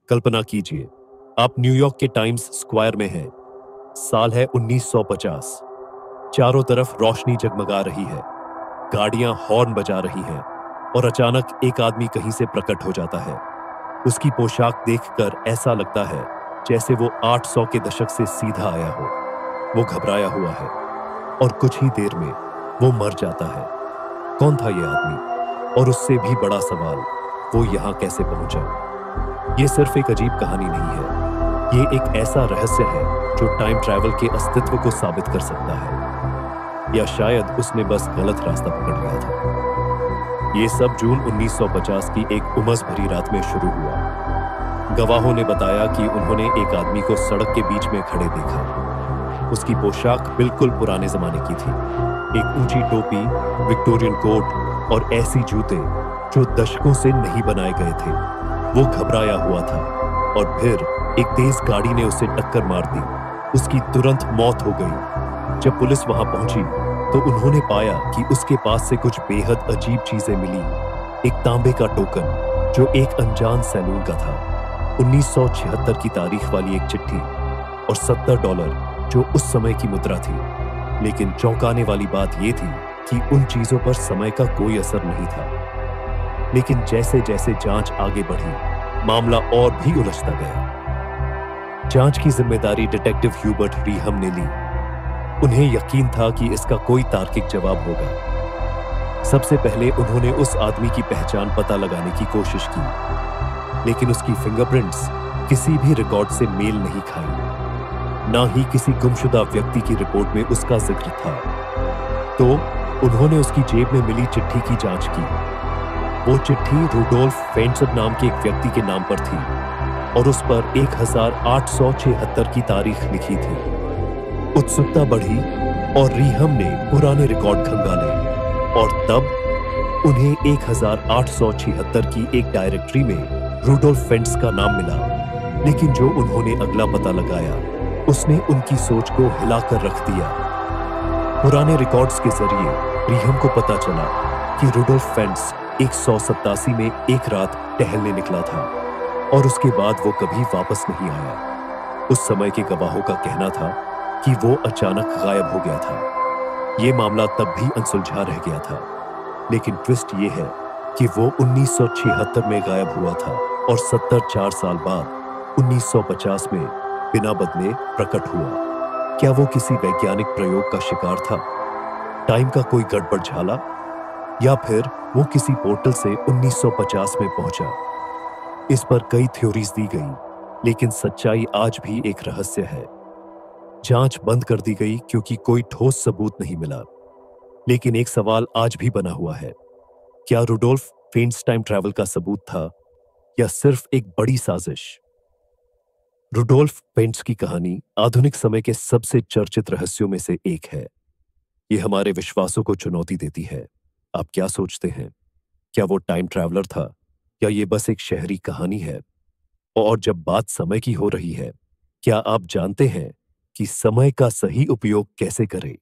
कल्पना कीजिए, आप न्यूयॉर्क के टाइम्स स्क्वायर में हैं। साल है 1950। चारों तरफ रोशनी जगमगा रही है, गाड़ियां हॉर्न बजा रही हैं और अचानक एक आदमी कहीं से प्रकट हो जाता है। उसकी पोशाक देखकर ऐसा लगता है जैसे वो 800 के दशक से सीधा आया हो। वो घबराया हुआ है और कुछ ही देर में वो मर जाता है। कौन था ये आदमी? और उससे भी बड़ा सवाल, वो यहां कैसे पहुंचा? ये सिर्फ एक अजीब कहानी नहीं है, ये एक ऐसा रहस्य है जो टाइम ट्रैवल के अस्तित्व को साबित कर सकता है, या शायद उसने बस गलत रास्ता पकड़ लिया था। ये सब जून 1950 की एक उमस भरी रात में शुरू हुआ। गवाहों ने बताया कि उन्होंने एक आदमी को सड़क के बीच में खड़े देखा। उसकी पोशाक बिल्कुल पुराने जमाने की थी, एक ऊंची टोपी, विक्टोरियन कोट और ऐसी जूते जो दशकों से नहीं बनाए गए थे। वो घबराया हुआ था और फिर एक तेज गाड़ी ने उसे टक्कर मार दी। उसकी तुरंत मौत हो गई। जब पुलिस वहां पहुंची तो उन्होंने पाया कि उसके पास से कुछ बेहद अजीब चीजें मिली। एक तांबे का टोकन जो एक अनजान सैलून का था, 1976 की तारीख वाली एक चिट्ठी और $70 जो उस समय की मुद्रा थी। लेकिन चौंकाने वाली बात यह थी कि उन चीजों पर समय का कोई असर नहीं था। लेकिन जैसे जैसे जांच आगे बढ़ी, मामला और भी उलझता गया। जांच की जिम्मेदारी डिटेक्टिव ह्यूबर्ट रीहम ने ली। उन्हें यकीन था कि इसका कोई तार्किक जवाब होगा। सबसे पहले उन्होंने उस आदमी की पहचान पता लगाने की कोशिश की, लेकिन उसकी फिंगरप्रिंट्स किसी भी रिकॉर्ड से मेल नहीं खाई। ना ही किसी गुमशुदा व्यक्ति की रिपोर्ट में उसका जिक्र था। तो उन्होंने उसकी जेब में मिली चिट्ठी की जांच की। वो चिट्ठी रूडोल्फ फेंट्सर नाम के एक व्यक्ति के नाम पर थी और उस पर 1876 की तारीख लिखी थी। उत्सुकता बढ़ी और रीहम ने पुराने रिकॉर्ड खंगाले और तब उन्हें 1876 की एक डायरेक्टरी में रूडोल्फ फेंट्स का नाम मिला। लेकिन जो उन्होंने अगला पता लगाया, उसने उनकी सोच को हिलाकर रख दिया। पुराने रिकॉर्ड्स के जरिए रीहम को पता चला कि रूडोल्फ फेंट्स 187 में एक रात टहलने निकला था और उसके बाद वो कभी वापस नहीं आया। उस समय के गवाहों का कहना था कि वो अचानक गायब हो गया था। ये मामला तब भी अनसुलझा रह गया था। लेकिन ट्विस्ट ये है कि वो 1976 में गायब हुआ था और 4 साल बाद 1950 में बिना बदले प्रकट हुआ। क्या वो किसी वैज्ञानिक प्रयोग का शिकार था? टाइम का कोई गड़बड़ झाला? या फिर वो किसी पोर्टल से 1950 में पहुंचा? इस पर कई थ्योरीज दी गई, लेकिन सच्चाई आज भी एक रहस्य है। जांच बंद कर दी गई क्योंकि कोई ठोस सबूत नहीं मिला। लेकिन एक सवाल आज भी बना हुआ है, क्या रूडोल्फ फेंट्स टाइम ट्रैवल का सबूत था या सिर्फ एक बड़ी साजिश? रूडोल्फ फेंट्स की कहानी आधुनिक समय के सबसे चर्चित रहस्यों में से एक है। यह हमारे विश्वासों को चुनौती देती है। आप क्या सोचते हैं? क्या वो टाइम ट्रैवलर था या ये बस एक शहरी कहानी है? और जब बात समय की हो रही है, क्या आप जानते हैं कि समय का सही उपयोग कैसे करें?